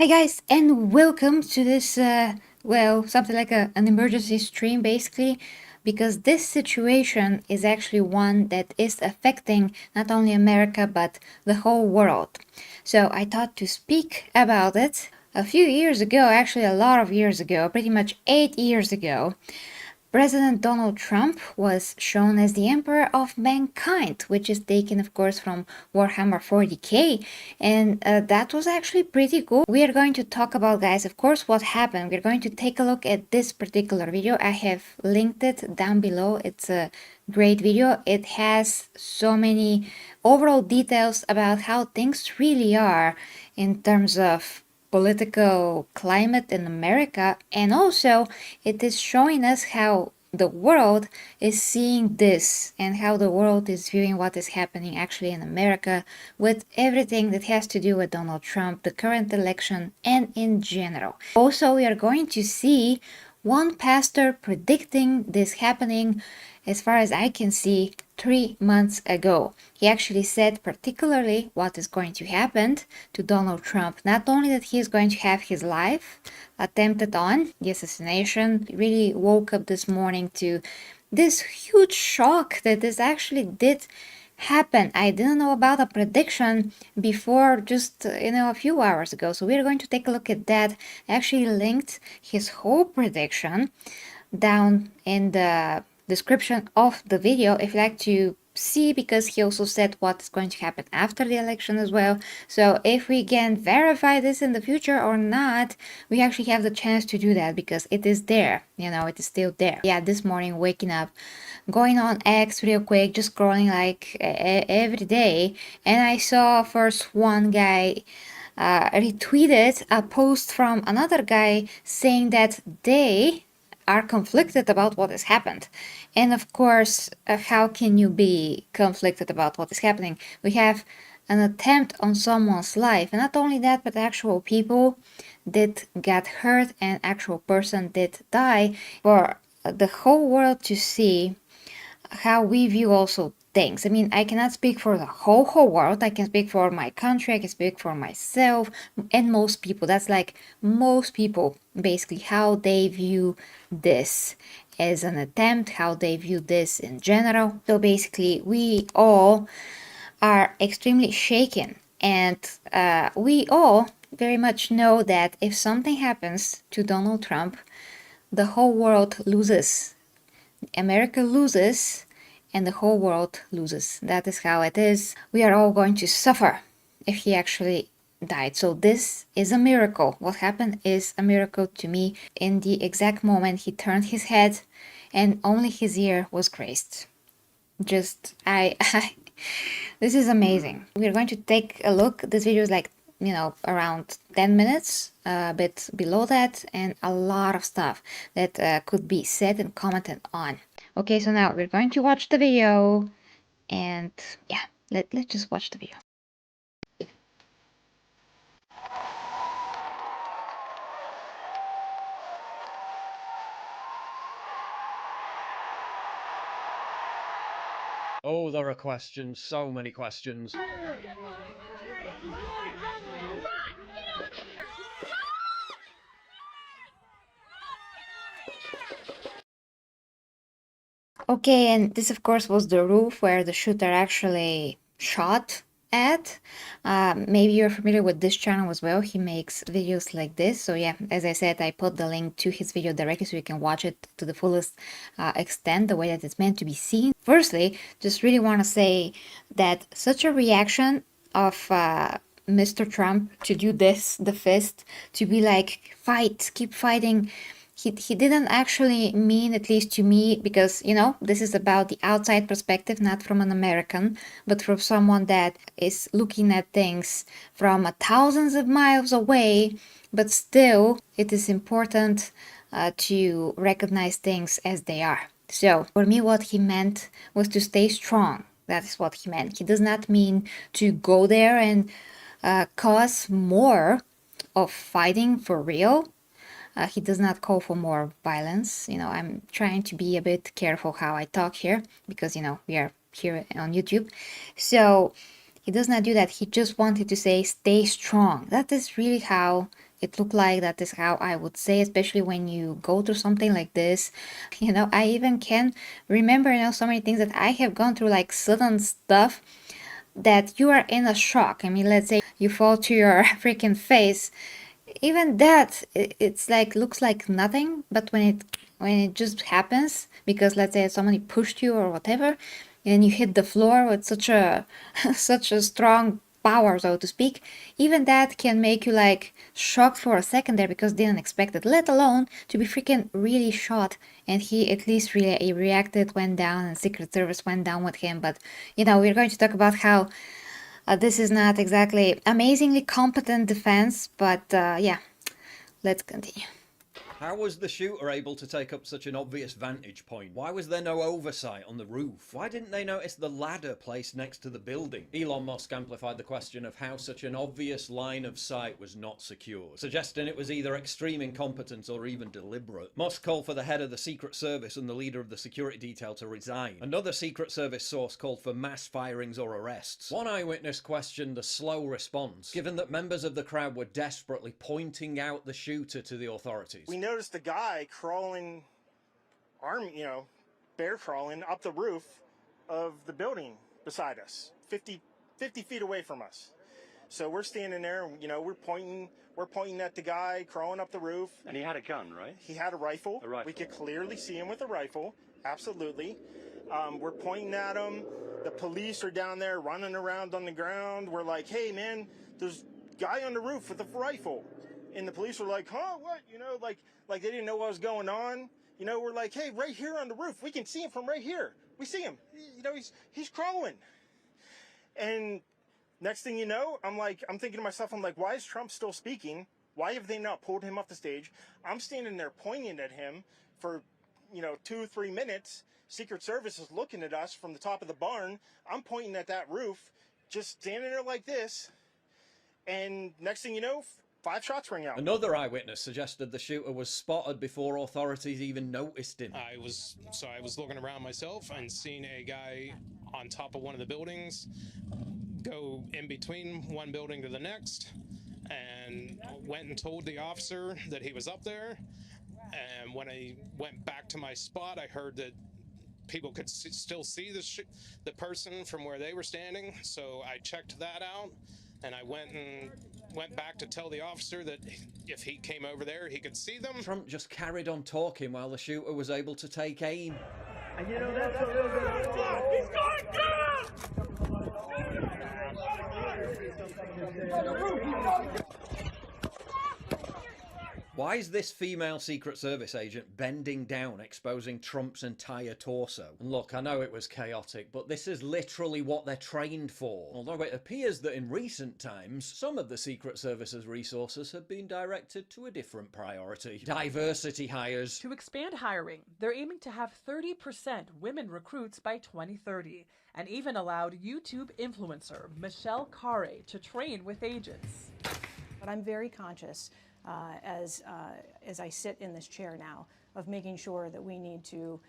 Hey guys, and welcome to this, something like an emergency stream basically, because this situation is actually one that is affecting not only America but the whole world. So I thought to speak about it. A few years ago, actually a lot of years ago, pretty much 8 years ago, President Donald Trump was shown as the Emperor of Mankind, which is taken, of course, from Warhammer 40k, and that was actually pretty cool. We are going to talk about, guys, of course, what happened. We're going to take a look at this particular video. I have linked it down below. It's a great video. It has so many overall details about how things really are in terms of political climate in America, and also it is showing us how the world is seeing this and how the world is viewing what is happening actually in America with everything that has to do with Donald Trump, the current election, and in general. Also, we are going to see one pastor predicting this happening, as far as I can see, 3 months ago. He actually said particularly what is going to happen to Donald Trump. Not only that he is going to have his life attempted on, the assassination, really woke up this morning to this huge shock that this actually did happen. I didn't know about a prediction before just a few hours ago. So we're going to take a look at that. I actually linked his whole prediction down in the description of the video if you'd like to see, because he also said what is going to happen after the election as well. So if we can verify this in the future or not, we actually have the chance to do that because it is there, it is still there. Yeah, this morning waking up, going on X real quick, just scrolling like every day, and I saw first one guy retweeted a post from another guy saying that they are conflicted about what has happened. And of course, how can you be conflicted about what is happening? We have an attempt on someone's life, and not only that, but actual people did get hurt and actual person did die, for the whole world to see how we view also things. I mean, I cannot speak for the whole world. I can speak for my country, I can speak for myself and most people. That's like most people, basically, how they view this as an attempt, how they view this in general. So basically, we all are extremely shaken, and we all very much know that if something happens to Donald Trump, the whole world loses. America loses and the whole world loses. That is how it is. We are all going to suffer if he actually died. So this is a miracle. What happened is a miracle to me. In the exact moment he turned his head and only his ear was grazed. Just, this is amazing. We're going to take a look. This video is like, around 10 minutes, a bit below that, and a lot of stuff that could be said and commented on. Okay, so now we're going to watch the video, and yeah, let's just watch the video. Oh, there are questions, so many questions. Okay, and this of course was the roof where the shooter actually shot at. Maybe you're familiar with this channel as well. He makes videos like this. So yeah, as I said, I put the link to his video directly so you can watch it to the fullest extent, the way that it's meant to be seen. Firstly, just really want to say that such a reaction of Mr. Trump to do this, the fist, to be like, fight, keep fighting. He didn't actually mean, at least to me, because, this is about the outside perspective, not from an American, but from someone that is looking at things from thousands of miles away. But still, it is important to recognize things as they are. So, for me, what he meant was to stay strong. That is what he meant. He does not mean to go there and cause more of fighting for real. He does not call for more violence. I'm trying to be a bit careful how I talk here because, we are here on YouTube. So He does not do that. He just wanted to say, stay strong. That is really how it looked like. That is how I would say, especially when you go through something like this. I even can remember, so many things that I have gone through, like sudden stuff that you are in a shock. I mean, let's say you fall to your freaking face. Even that, it's like looks like nothing, but when it just happens, because let's say somebody pushed you or whatever, and you hit the floor with such a such a strong power, so to speak, even that can make you like shocked for a second there because didn't expect it, let alone to be freaking really shot. And he at least really reacted, went down, and Secret Service went down with him. But we're going to talk about how this is not exactly amazingly competent defense, but yeah, let's continue. How was the shooter able to take up such an obvious vantage point? Why was there no oversight on the roof? Why didn't they notice the ladder placed next to the building? Elon Musk amplified the question of how such an obvious line of sight was not secured, suggesting it was either extreme incompetence or even deliberate. Musk called for the head of the Secret Service and the leader of the security detail to resign. Another Secret Service source called for mass firings or arrests. One eyewitness questioned the slow response, given that members of the crowd were desperately pointing out the shooter to the authorities. We noticed a guy crawling, bear crawling up the roof of the building beside us, 50 feet away from us. So we're standing there, we're pointing at the guy crawling up the roof. And he had a gun, right? He had a rifle. A rifle. We could clearly see him with a rifle. Absolutely. We're pointing at him. The police are down there running around on the ground. We're like, hey, man, there's a guy on the roof with a rifle. And the police were like, huh, what? Like they didn't know what was going on. We're like, hey, right here on the roof. We can see him from right here. We see him. He's crawling. And next thing you know, I'm thinking to myself, why is Trump still speaking? Why have they not pulled him off the stage? I'm standing there pointing at him for, 2-3 minutes. Secret Service is looking at us from the top of the barn. I'm pointing at that roof, just standing there like this. And next thing you know, 5 shots ring out. Another eyewitness suggested the shooter was spotted before authorities even noticed him. I was looking around myself and seen a guy on top of one of the buildings go in between one building to the next, and went and told the officer that he was up there. And when I went back to my spot, I heard that people could still see the person from where they were standing. So I checked that out, and I went back to tell the officer that if he came over there, he could see them. Trump just carried on talking while the shooter was able to take aim. And that's a little bit... He's going down! Why is this female Secret Service agent bending down, exposing Trump's entire torso? And look, I know it was chaotic, but this is literally what they're trained for. Although it appears that in recent times, some of the Secret Service's resources have been directed to a different priority. Diversity hires. To expand hiring, they're aiming to have 30% women recruits by 2030, and even allowed YouTube influencer Michelle Carre to train with agents. But I'm very conscious as I sit in this chair now, of making sure that we need to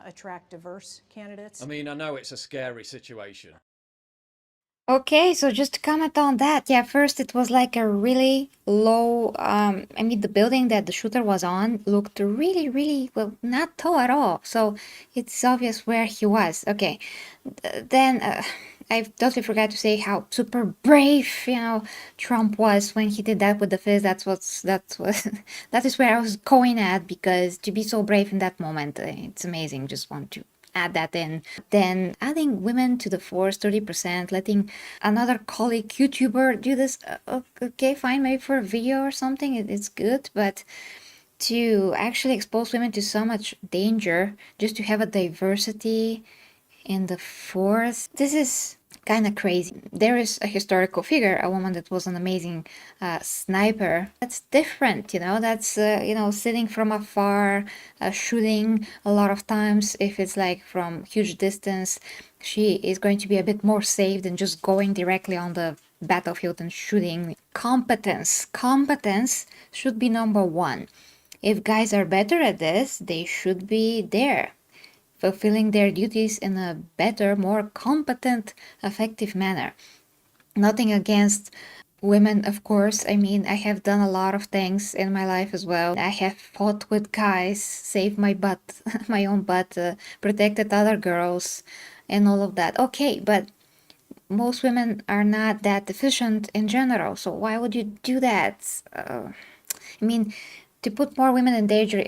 attract diverse candidates. I mean, I know it's a scary situation. Okay, so just to comment on that, yeah, first it was like a really low, the building that the shooter was on looked really, really, well, not tall at all. So it's obvious where he was. Okay, then I totally forgot to say how super brave, Trump was when he did that with the fist. That is where I was going at, because to be so brave in that moment, it's amazing. Just want to add that in. Then adding women to the force, 30%, letting another colleague YouTuber do this, okay, fine, maybe for a video or something, it's good, but to actually expose women to so much danger just to have a diversity in the force, this is kind of crazy. There is a historical figure, a woman that was an amazing sniper. That's different, that's, sitting from afar, shooting a lot of times. If it's like from huge distance, she is going to be a bit more safe than just going directly on the battlefield and shooting. Competence should be number one. If guys are better at this, they should be there, fulfilling their duties in a better, more competent, effective manner. Nothing against women, of course. I mean, I have done a lot of things in my life as well. I have fought with guys, saved my butt, my own butt, protected other girls, and all of that. Okay, but most women are not that efficient in general, so why would you do that? I mean, to put more women in danger,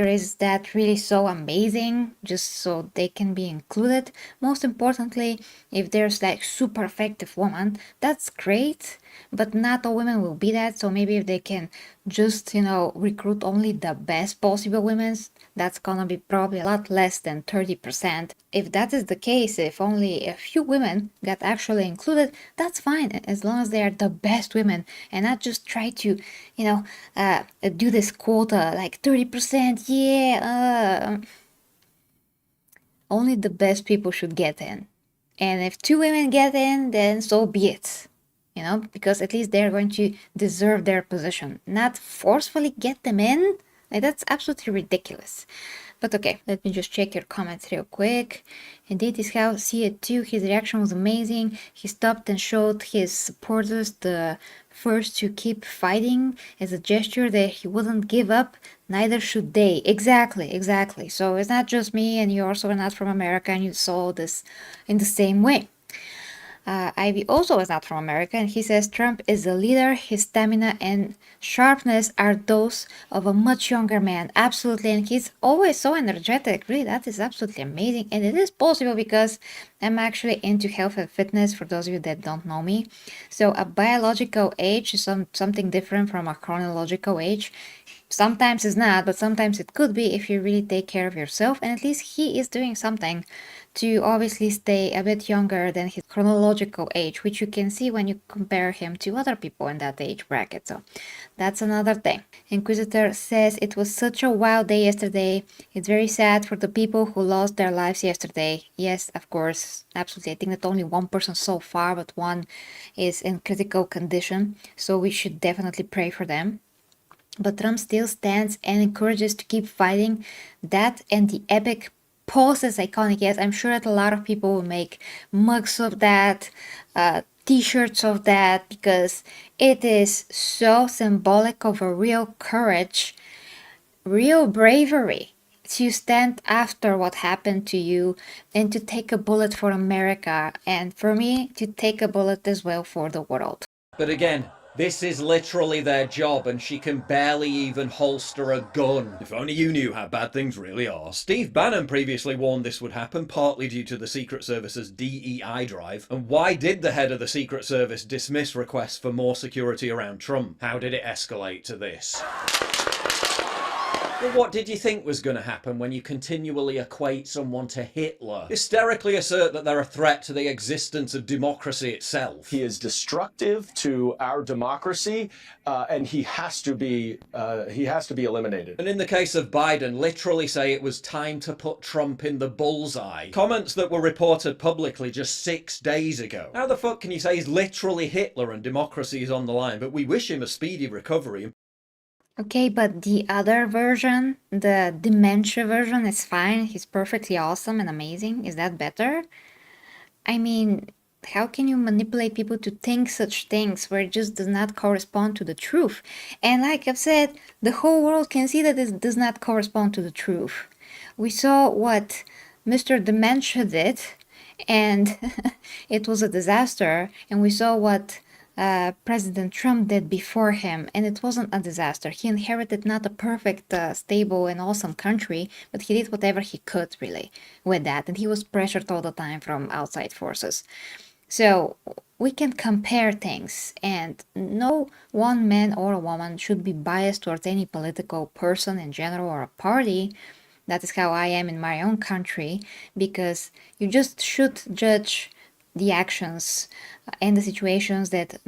is that really so amazing just so they can be included? Most importantly, if there's like super effective woman, that's great, but not all women will be that. So maybe if they can just recruit only the best possible women, that's gonna be probably a lot less than 30%. If that is the case, if only a few women got actually included, that's fine, as long as they are the best women and not just try to do this quota like 30%. Yeah, only the best people should get in. And if two women get in, then so be it. Because at least they're going to deserve their position, not forcefully get them in. Like, that's absolutely ridiculous. But okay, let me just check your comments real quick. Indeed, his house, see it too. His reaction was amazing. He stopped and showed his supporters the first to keep fighting as a gesture that he wouldn't give up. Neither should they. Exactly. So it's not just me, and you also are not from America, and you saw this in the same way. Ivy also is not from America, and he says Trump is a leader. His stamina and sharpness are those of a much younger man. Absolutely, and he's always so energetic. Really, that is absolutely amazing, and it is possible because I'm actually into health and fitness, for those of you that don't know me. So a biological age is something different from a chronological age. Sometimes it's not, but sometimes it could be if you really take care of yourself, and at least he is doing something to obviously stay a bit younger than his chronological age, which you can see when you compare him to other people in that age bracket. So that's another thing. Inquisitor says it was such a wild day yesterday. It's very sad for the people who lost their lives yesterday. Yes, of course, absolutely. I think that only one person so far, but one is in critical condition. So we should definitely pray for them. But Trump still stands and encourages to keep fighting. That and the epic pose is iconic. Yes, I'm sure that a lot of people will make mugs of that, t-shirts of that, because it is so symbolic of a real courage, real bravery to stand after what happened to you and to take a bullet for America, and for me to take a bullet as well for the world. But again, this is literally their job, and she can barely even holster a gun. If only you knew how bad things really are. Steve Bannon previously warned this would happen, partly due to the Secret Service's DEI drive. And why did the head of the Secret Service dismiss requests for more security around Trump? How did it escalate to this? Well, what did you think was going to happen when you continually equate someone to Hitler? Hysterically assert that they're a threat to the existence of democracy itself. He is destructive to our democracy, and he has to be eliminated. And in the case of Biden, literally say it was time to put Trump in the bullseye. Comments that were reported publicly just 6 days ago. How the fuck can you say he's literally Hitler and democracy is on the line, but we wish him a speedy recovery? Okay, but the other version, the dementia version, is fine. He's perfectly awesome and amazing. Is that better? I mean, how can you manipulate people to think such things where it just does not correspond to the truth? And like I've said, the whole world can see that this does not correspond to the truth. We saw what Mr. Dementia did, and it was a disaster. And we saw what President Trump did before him, and it wasn't a disaster. He inherited not a perfect, stable, and awesome country, but he did whatever he could, really, with that, and he was pressured all the time from outside forces. So we can compare things, and no one man or a woman should be biased towards any political person in general or a party. That is how I am in my own country, because you just should judge the actions and the situations that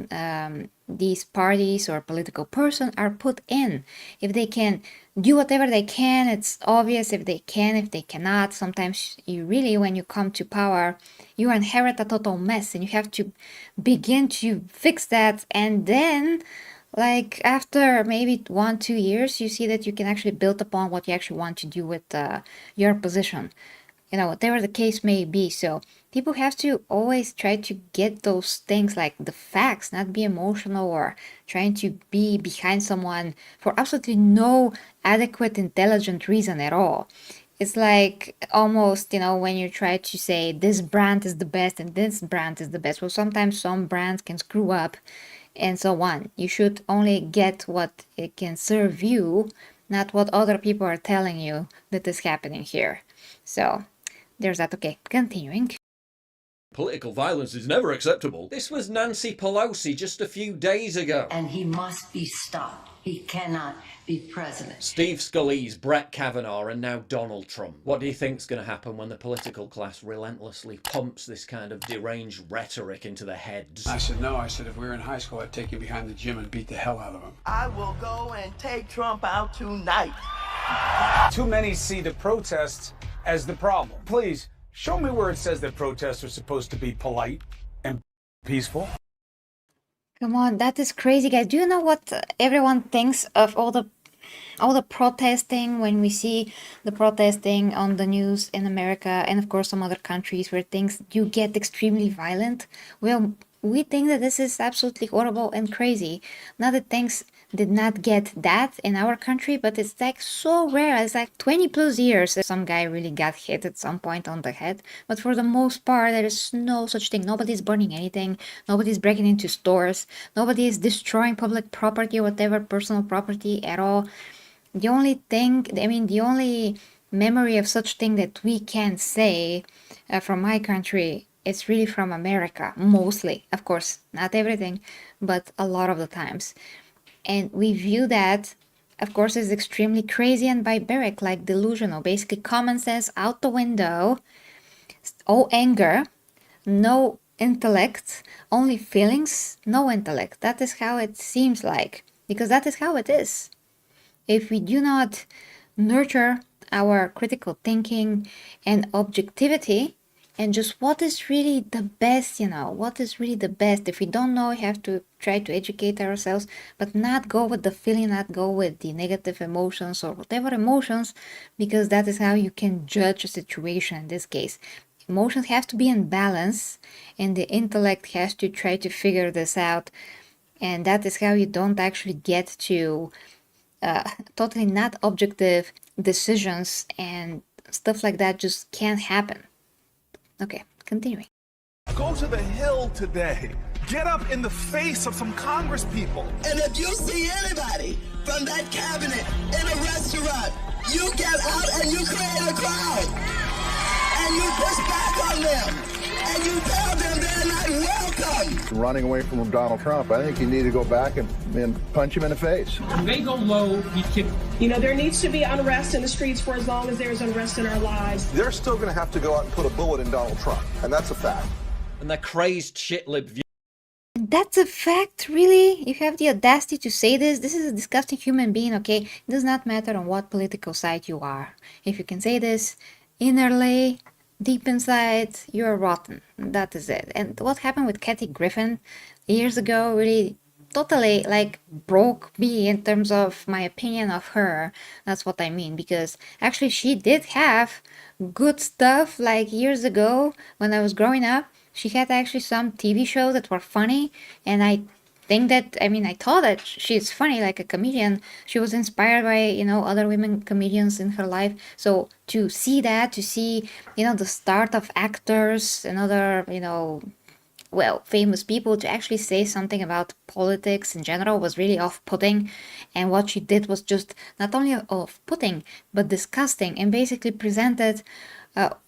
these parties or political person are put in. If they can do whatever they can, it's obvious. If they can, if they cannot, sometimes you really, when you come to power, you inherit a total mess and you have to begin to fix that. And then, like, after maybe 1-2 years, you see that you can actually build upon what you actually want to do with your position. Whatever the case may be. So People have to always try to get those things like the facts, not be emotional or trying to be behind someone for absolutely no adequate, intelligent reason at all. It's like almost, when you try to say this brand is the best and this brand is the best. Well, sometimes some brands can screw up and so on. You should only get what it can serve you, not what other people are telling you that is happening here. So there's that. Okay, continuing. Political violence is never acceptable. This was Nancy Pelosi just a few days ago. And he must be stopped. He cannot be president. Steve Scalise, Brett Kavanaugh, and now Donald Trump. What do you think's going to happen when the political class relentlessly pumps this kind of deranged rhetoric into their heads? I said, no. I said, if we were in high school, I'd take you behind the gym and beat the hell out of him. I will go and take Trump out tonight. Too many see the protests as the problem. Please, show me where it says that protests are supposed to be polite and peaceful. Come on, that is crazy, guys. Do you know what everyone thinks of all the protesting when we see the protesting on the news in America and of course some other countries where things do get extremely violent? Well, we think that this is absolutely horrible and crazy. Not that things did not get that in our country, but it's like so rare. It's like 20 plus years that some guy really got hit at some point on the head. But for the most part, there is no such thing. Nobody's burning anything. Nobody's breaking into stores. Nobody is destroying public property or whatever, personal property at all. The only memory of such thing that we can say from my country, it's really from America, mostly. Of course, not everything, but a lot of the times. And we view that, of course, as extremely crazy and barbaric, like delusional. Basically, common sense out the window, all anger, no intellect, only feelings, no intellect. That is how it seems like, because that is how it is. If we do not nurture our critical thinking and objectivity, and just what is really the best, what is really the best. If we don't know, we have to try to educate ourselves, but not go with the feeling, not go with the negative emotions or whatever emotions, because that is how you can judge a situation in this case. Emotions have to be in balance, and the intellect has to try to figure this out, and that is how you don't actually get to totally not objective decisions, and stuff like that just can't happen. Okay, continuing. Go to the Hill today. Get up in the face of some Congress people. And if you see anybody from that cabinet in a restaurant, you get out and you create a crowd. And you push back on them. And you tell them they're not welcome. Running away from Donald Trump, I think you need to go back and punch him in the face. When they go low, we kick. There needs to be unrest in the streets for as long as there's unrest in our lives. They're still going to have to go out and put a bullet in Donald Trump, and that's a fact. And their crazed shit-lib view. That's a fact, really? You have the audacity to say this? This is a disgusting human being, okay? It does not matter on what political side you are. If you can say this innerly, deep inside, you're rotten. That is it. And what happened with Kathy Griffin years ago really totally broke me in terms of my opinion of her. That's what I mean, because actually she did have good stuff years ago when I was growing up. She had actually some TV shows that were funny, and I think that, I thought that she's funny like a comedian. She was inspired by, other women comedians in her life. So to see that, to see, the start of actors and other, famous people to actually say something about politics in general was really off-putting. And what she did was just not only off-putting, but disgusting, and basically presented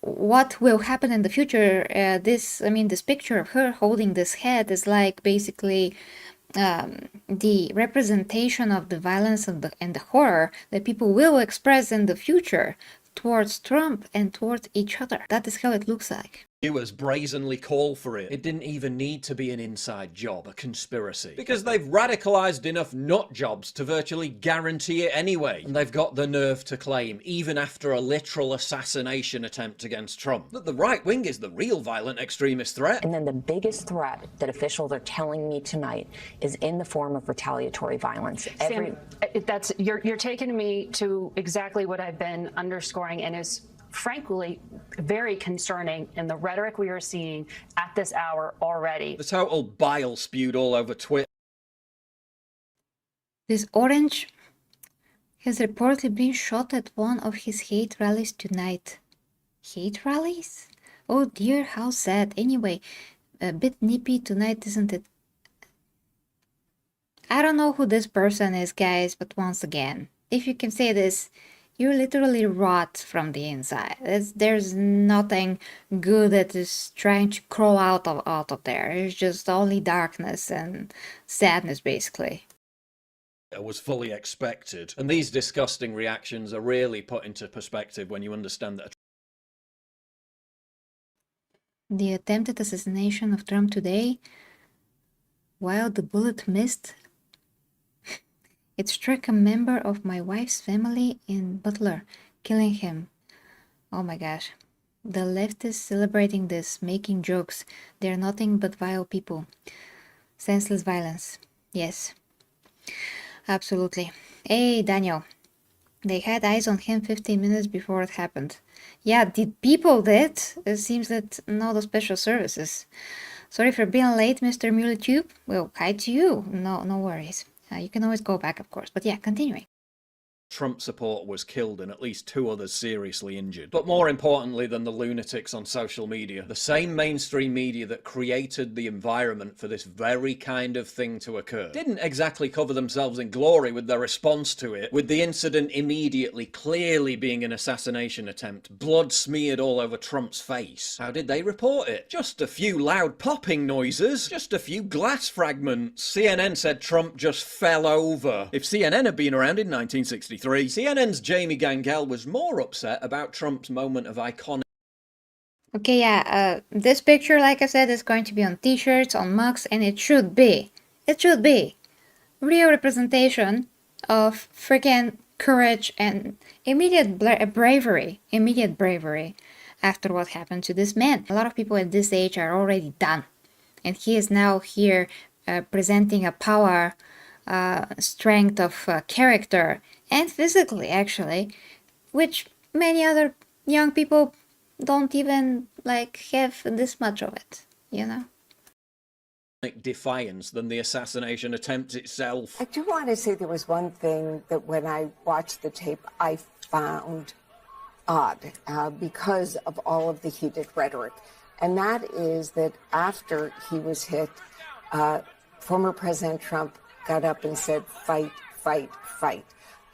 what will happen in the future. This picture of her holding this head is basically the representation of the violence and the horror that people will express in the future towards Trump and towards each other. That is how it looks like. Viewers brazenly call for it. It didn't even need to be an inside job, a conspiracy. Because they've radicalized enough nut jobs to virtually guarantee it anyway. And they've got the nerve to claim, even after a literal assassination attempt against Trump, that the right wing is the real violent extremist threat. And then the biggest threat that officials are telling me tonight is in the form of retaliatory violence. Sam, you're taking me to exactly what I've been underscoring and is frankly, very concerning in the rhetoric we are seeing at this hour already. The total bile spewed all over Twitter. This orange has reportedly been shot at one of his hate rallies tonight. Hate rallies? Oh dear, how sad. Anyway, a bit nippy tonight, isn't it? I don't know who this person is, guys, but once again, if you can say this, you literally rot from the inside. There's nothing good that is trying to crawl out of there. It's just only darkness and sadness, basically. It was fully expected. And these disgusting reactions are really put into perspective when you understand that The attempted assassination of Trump today, while the bullet missed, it struck a member of my wife's family in Butler, killing him. Oh my gosh. The left is celebrating this, making jokes. They're nothing but vile people. Senseless violence. Yes. Absolutely. Hey, Daniel. They had eyes on him 15 minutes before it happened. Yeah, the people did. It seems that not the special services. Sorry for being late, Mr. MuleTube. Well, hi to you. No worries. You can always go back, of course. But yeah, continuing. Trump supporter was killed and at least 2 others seriously injured. But more importantly than the lunatics on social media, the same mainstream media that created the environment for this very kind of thing to occur didn't exactly cover themselves in glory with their response to it, with the incident immediately clearly being an assassination attempt, blood smeared all over Trump's face. How did they report it? Just a few loud popping noises, just a few glass fragments. CNN said Trump just fell over. If CNN had been around in 1963, CNN's Jamie Gangel was more upset about Trump's moment of iconic. Okay, yeah, this picture, like I said, is going to be on t-shirts, on mugs, and it should be real representation of freaking courage and immediate bravery after what happened to this man. A lot of people at this age are already done, and he is now here presenting a power, strength of character, and physically, actually, which many other young people don't even, like, have this much of it, you know? Defiance than the assassination attempt itself. I do want to say there was one thing that when I watched the tape, I found odd because of all of the heated rhetoric. And that is that after he was hit, former President Trump got up and said, fight, fight, fight.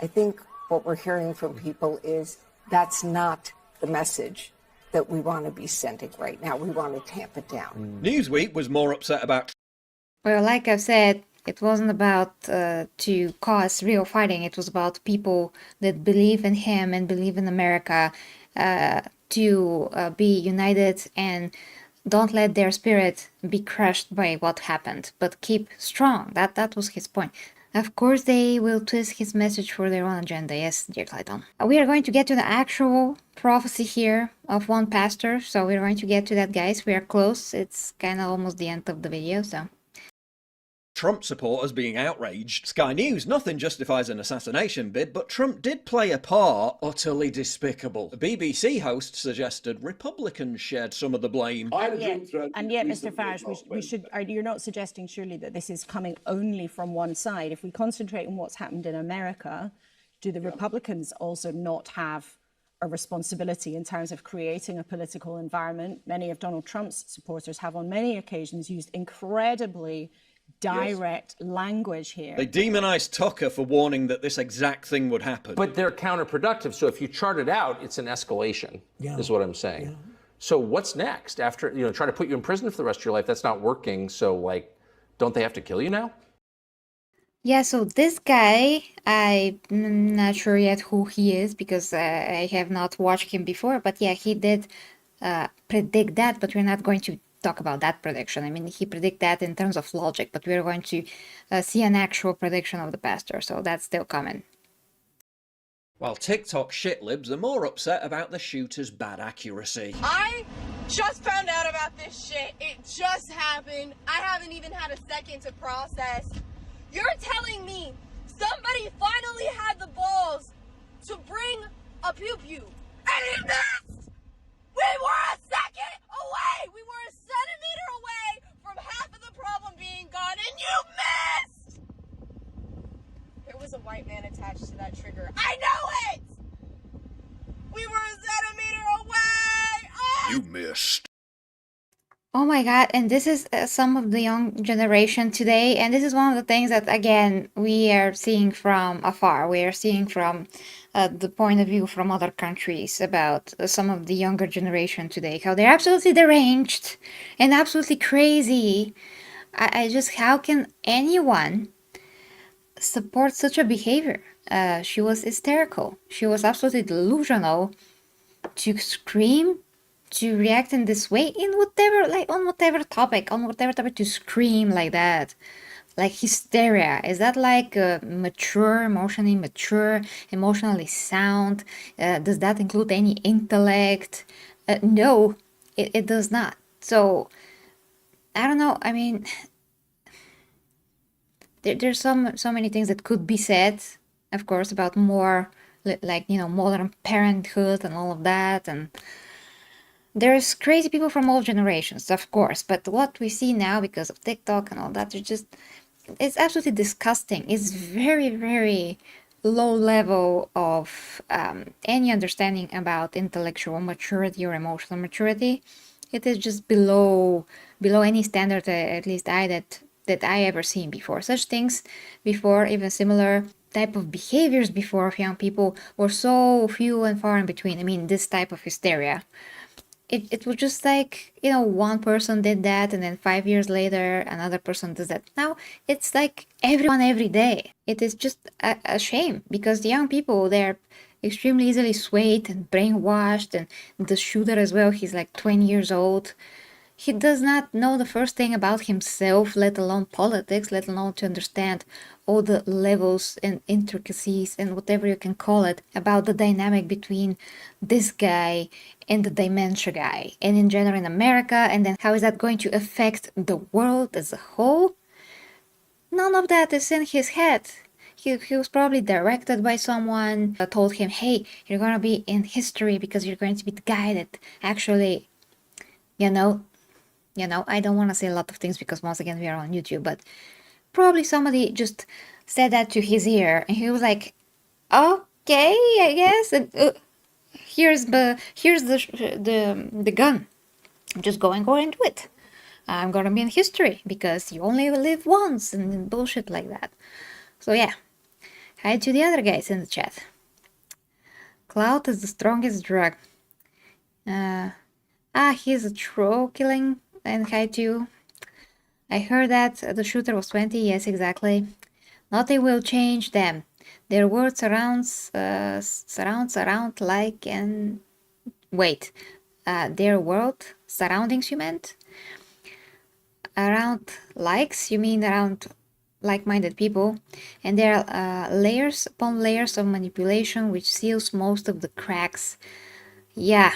I think what we're hearing from people is that's not the message that we want to be sending right now. We want to tamp it down. Newsweek was more upset about... Well, like I've said, it wasn't about to cause real fighting. It was about people that believe in him and believe in America to be united and don't let their spirit be crushed by what happened, but keep strong. That was his point. Of course, they will twist his message for their own agenda. Yes, dear Clayton. We are going to get to the actual prophecy here of one pastor. So we're going to get to that, guys. We are close. It's kind of almost the end of the video, so... Trump supporters being outraged. Sky News, nothing justifies an assassination bid, but Trump did play a part. Utterly despicable. A BBC host suggested Republicans shared some of the blame. And yet, Mr. Farage, you're not suggesting surely that this is coming only from one side. If we concentrate on what's happened in America, do the Republicans also not have a responsibility in terms of creating a political environment? Many of Donald Trump's supporters have on many occasions used incredibly direct language here. They demonized Tucker for warning that this exact thing would happen. But they're counterproductive. So if you chart it out, it's an escalation, is what I'm saying. So what's next? After, try to put you in prison for the rest of your life, that's not working. So, like, don't they have to kill you now? Yeah, so this guy, I'm not sure yet who he is because I have not watched him before. But yeah, he did predict that, but we're not going to talk about that prediction. I mean, he predicted that in terms of logic, but we're going to see an actual prediction of the pastor, so that's still coming. While TikTok shitlibs are more upset about the shooter's bad accuracy. I just found out about this shit. It just happened. I haven't even had a second to process. You're telling me somebody finally had the balls to bring a pew-pew and he missed? was a white man attached to that trigger. I know it! We were a centimeter away! Oh! You missed. Oh my God, and this is some of the young generation today, and this is one of the things that, again, we are seeing from afar. We are seeing from the point of view from other countries about some of the younger generation today, how they're absolutely deranged and absolutely crazy. I just, how can anyone support such a behavior? She was hysterical. She was absolutely delusional to scream, to react in this way in whatever, like on whatever topic, to scream like that, like hysteria. Is that like mature, emotionally mature, emotionally sound? Does that include any intellect? No, it does not. So I don't know. I mean, there's so many things that could be said, of course, about more like, you know, modern parenthood and all of that, and there's crazy people from all generations, of course, but what we see now because of TikTok and all that, it's absolutely disgusting. It's very, very low level of any understanding about intellectual maturity or emotional maturity. It is just below any standard, at least that I ever seen before. Such things before, even similar type of behaviors before of young people, were so few and far in between. I mean, this type of hysteria. It was just like, you know, one person did that and then 5 years later another person does that. Now it's like everyone every day. It is just a shame because the young people, they're extremely easily swayed and brainwashed, and the shooter as well, he's like 20 years old. He does not know the first thing about himself, let alone politics, let alone to understand all the levels and intricacies and whatever you can call it about the dynamic between this guy and the dementia guy, and in general in America, and then how is that going to affect the world as a whole? None of that is in his head. He was probably directed by someone that told him, hey, you're gonna be in history because you're going to be the guy that actually, you know, I don't want to say a lot of things because once again we are on YouTube, but probably somebody just said that to his ear and he was like, okay, I guess, and here's the gun. I'm just going into it. I'm gonna be in history because you only live once and bullshit like that. So yeah, hi to the other guys in the chat. Clout is the strongest drug. He's a troll killing. And hi to you. I heard that the shooter was 20. Yes, exactly. Nothing will change them. Their word surrounds around like an... Wait. Their world surroundings, you meant? Around likes? You mean around like-minded people? And there are layers upon layers of manipulation which seals most of the cracks. Yeah.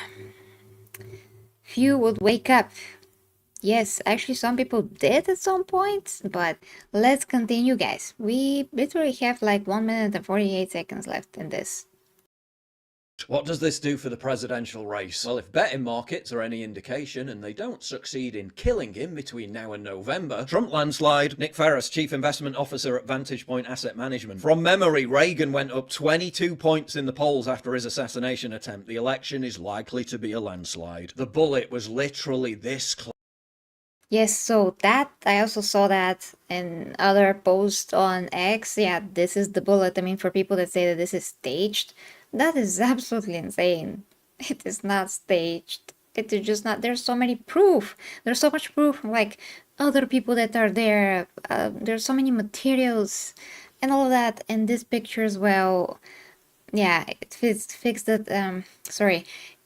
Few would wake up. Yes, actually some people did at some point, but let's continue, guys. We literally have like 1 minute and 48 seconds left in this. What does this do for the presidential race? Well, if betting markets are any indication and they don't succeed in killing him between now and November, Trump landslide. Nick Ferris, Chief Investment Officer at Vantage Point Asset Management. From memory, Reagan went up 22 points in the polls after his assassination attempt. The election is likely to be a landslide. The bullet was literally this close. Yes, so that, I also saw that in other posts on X. Yeah, this is the bullet. I mean, for people that say that this is staged, that is absolutely insane. It is not staged. It is just not. There's so many proof. There's so much proof from like other people that are there. There's so many materials and all of that. And this picture as well. Yeah, it fits that. Sorry,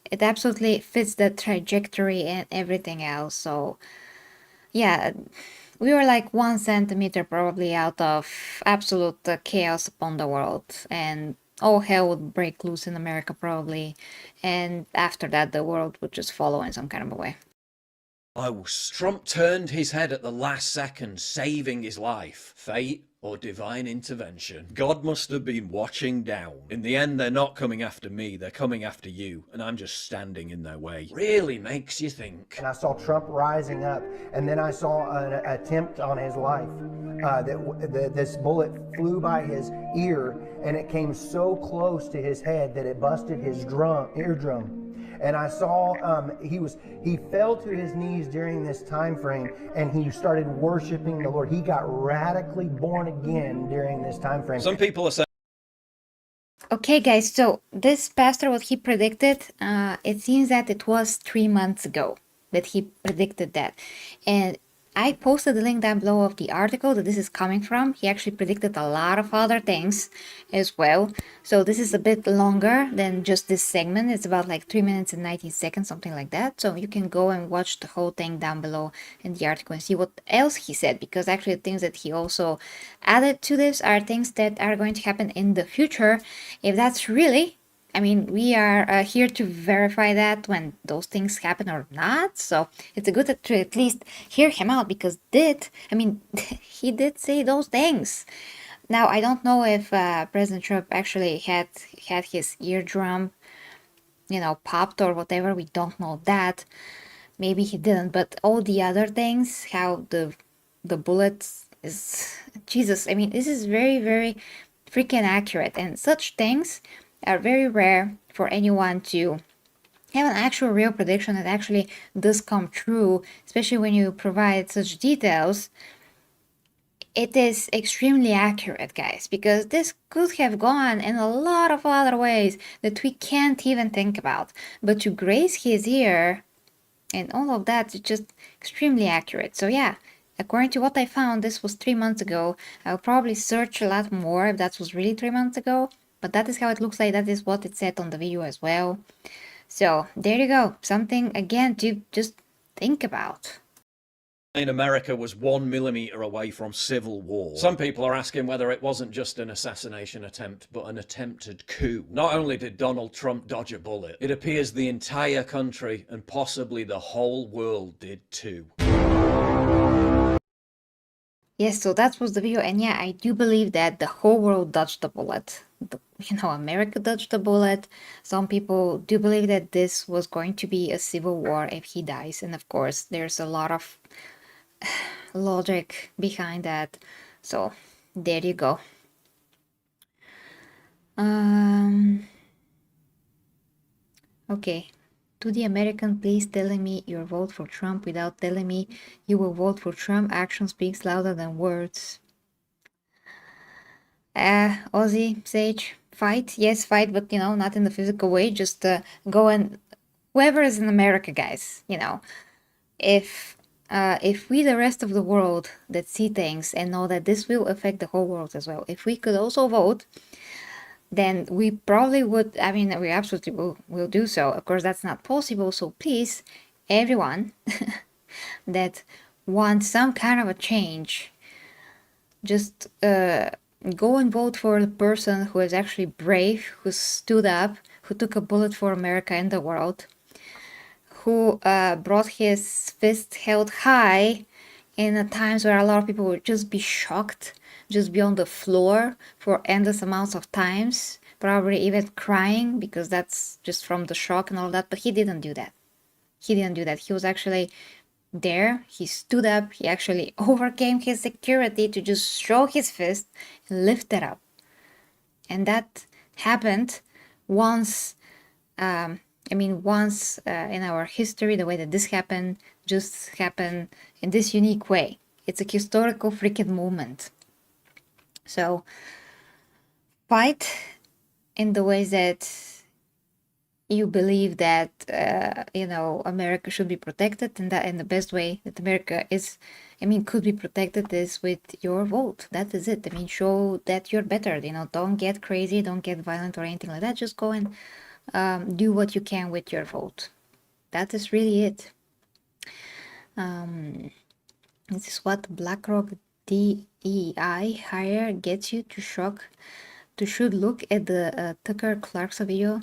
it absolutely fits the trajectory and everything else. So yeah, we were like 1 centimeter probably out of absolute chaos upon the world, and all hell would break loose in America probably, and after that the world would just follow in some kind of a way. Trump turned his head at the last second, saving his life. Fate or divine intervention. God must have been watching down. In the end, they're not coming after me, they're coming after you, and I'm just standing in their way. Really makes you think. And I saw Trump rising up, and then I saw an attempt on his life. This bullet flew by his ear, and it came so close to his head that it busted his eardrum. And I saw he fell to his knees during this time frame, and he started worshiping the Lord. He got radically born again during this time frame. Some people are saying, okay, guys, so this pastor, what he predicted, it seems that it was 3 months ago that he predicted that. And I posted the link down below of the article that this is coming from. He actually predicted a lot of other things as well. So this is a bit longer than just this segment. It's about like 3 minutes and 19 seconds, something like that. So you can go and watch the whole thing down below in the article and see what else he said. Because actually the things that he also added to this are things that are going to happen in the future. If that's really... I mean, we are here to verify that when those things happen or not. So it's good to at least hear him out because he did say those things. Now, I don't know if President Trump actually had his eardrum, popped or whatever. We don't know that. Maybe he didn't. But all the other things, how the bullets is... Jesus, I mean, this is very, very freaking accurate. And such things are very rare for anyone to have an actual real prediction that actually does come true, especially when you provide such details. It is extremely accurate, guys, because this could have gone in a lot of other ways that we can't even think about. But to grace his ear and all of that is just extremely accurate. So yeah, according to what I found, this was 3 months ago. I'll probably search a lot more if that was really 3 months ago. But that is how it looks like. That is what it said on the video as well. So there you go. Something, again, to just think about. In America was 1 millimeter away from civil war. Some people are asking whether it wasn't just an assassination attempt, but an attempted coup. Not only did Donald Trump dodge a bullet, it appears the entire country and possibly the whole world did too. Yes, so that was the video, and yeah, I do believe that the whole world dodged the bullet. America dodged the bullet. Some people do believe that this was going to be a civil war if he dies, and of course, there's a lot of logic behind that. So, there you go. Okay. To the American, please telling me your vote for Trump without telling me you will vote for Trump. Action speaks louder than words. Aussie, Sage, fight. Yes, fight, but not in the physical way. Just go and whoever is in America, guys, if we, the rest of the world that see things and know that this will affect the whole world as well, if we could also vote, then we probably would, we absolutely will do so. Of course, that's not possible. So please, everyone that wants some kind of a change, just go and vote for the person who is actually brave, who stood up, who took a bullet for America and the world, who brought his fist held high in the times where a lot of people would just be shocked, just be on the floor for endless amounts of times, probably even crying because that's just from the shock and all that. But he didn't do that. He didn't do that. He was actually there. He stood up. He actually overcame his security to just show his fist and lift it up. And that happened once, once in our history. The way that this happened just happened in this unique way. It's a historical freaking moment. So fight in the ways that you believe that America should be protected, and that in the best way that America is, could be protected is with your vote. That is it. Show that you're better. Don't get crazy, don't get violent or anything like that. Just go and do what you can with your vote. That is really it. This is what BlackRock DEI hire gets you to should look at the Tucker Clarkson video.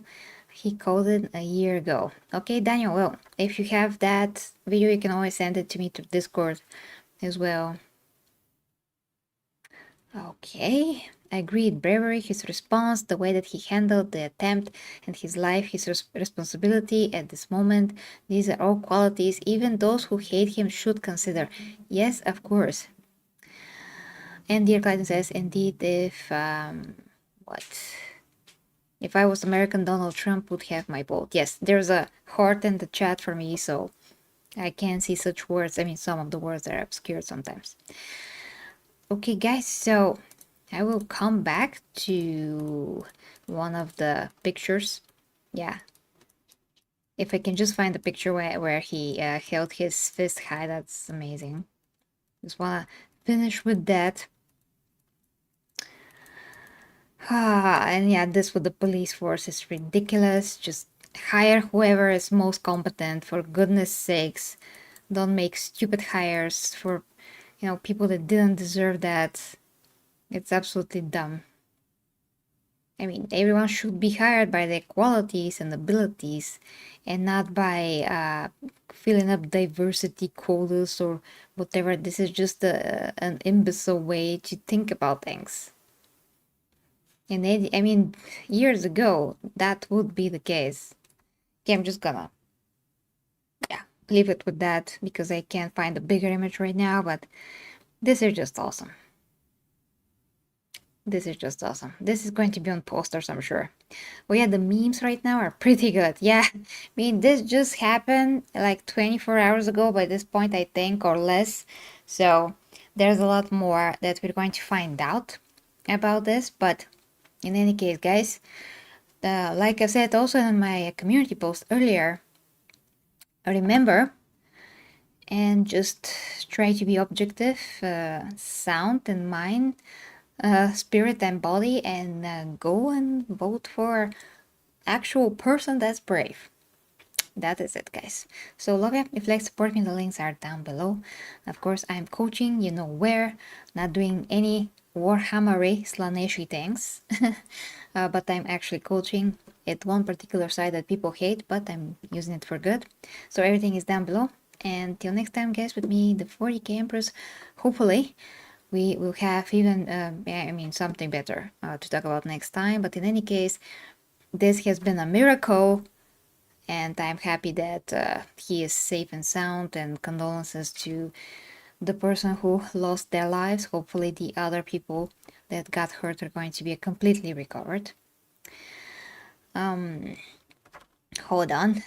He called it a year ago. Okay, Daniel, well, if you have that video, you can always send it to me to Discord as well. Okay, agreed. Bravery, his response, the way that he handled the attempt, and his life, his responsibility at this moment. These are all qualities even those who hate him should consider. Yes, of course. And dear Clayton says, indeed, if if I was American, Donald Trump would have my vote. Yes, there's a heart in the chat for me, so I can't see such words. I mean, some of the words are obscure sometimes. Okay, guys, so I will come back to one of the pictures. Yeah. If I can just find the picture where he held his fist high, that's amazing. Just wanna finish with that. And yeah, this with the police force is ridiculous. Just hire whoever is most competent, for goodness sakes. Don't make stupid hires for, you know, people that didn't deserve that. It's absolutely dumb. I mean, everyone should be hired by their qualities and abilities and not by filling up diversity quotas or whatever. This is just an imbecile way to think about things. And I mean, years ago, that would be the case. Okay, I'm just gonna, yeah, leave it with that because I can't find a bigger image right now, but this is just awesome. This is just awesome. This is going to be on posters, I'm sure. Oh yeah, the memes right now are pretty good. Yeah, I mean, this just happened like 24 hours ago by this point, I think, or less. So there's a lot more that we're going to find out about this. But in any case, guys, like I said also in my community post earlier, remember and just try to be objective, sound in mind, spirit and body, and go and vote for actual person that's brave. That is it, guys. So love you. If you like to support me, the links are down below. Of course, I'm coaching, you know where, not doing any Warhammer Slaanesh things, but I'm actually coaching at one particular side that people hate, but I'm using it for good. So everything is down below. And till next time, guys, with me, the 40k Empress, hopefully we will have even, I mean, something better to talk about next time. But in any case, this has been a miracle, and I'm happy that he is safe and sound, and condolences to the person who lost their lives. Hopefully the other people that got hurt are going to be completely recovered. Hold on.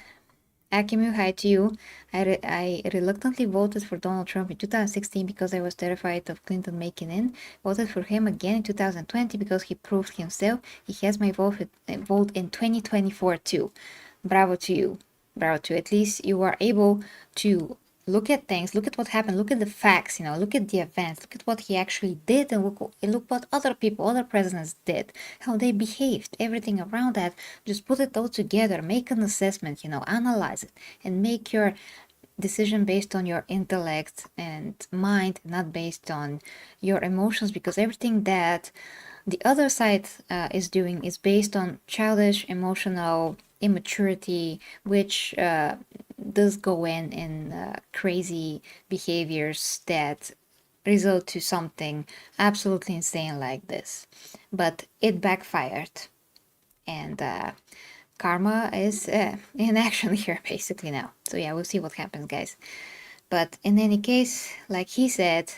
Akimu, hi to you. I reluctantly voted for Donald Trump in 2016 because I was terrified of Clinton making in. Voted for him again in 2020 because he proved himself. He has my vote in 2024 too. Bravo to you. Bravo to you. At least you are able to look at things, look at what happened, look at the facts, you know, look at the events, look at what he actually did, and look what other people, other presidents did, how they behaved, everything around that. Just put it all together, make an assessment, you know, analyze it, and make your decision based on your intellect and mind, not based on your emotions, because everything that the other side is doing is based on childish, emotional immaturity, which does go in crazy behaviors that result to something absolutely insane like this. But it backfired, and karma is in action here basically now. So yeah, we'll see what happens, guys. But in any case, like he said,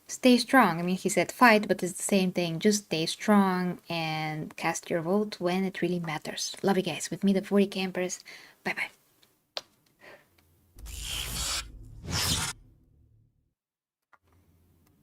stay strong. I mean, he said fight, but it's the same thing. Just stay strong and cast your vote when it really matters. Love you guys. With me, the 40 campers. Bye bye.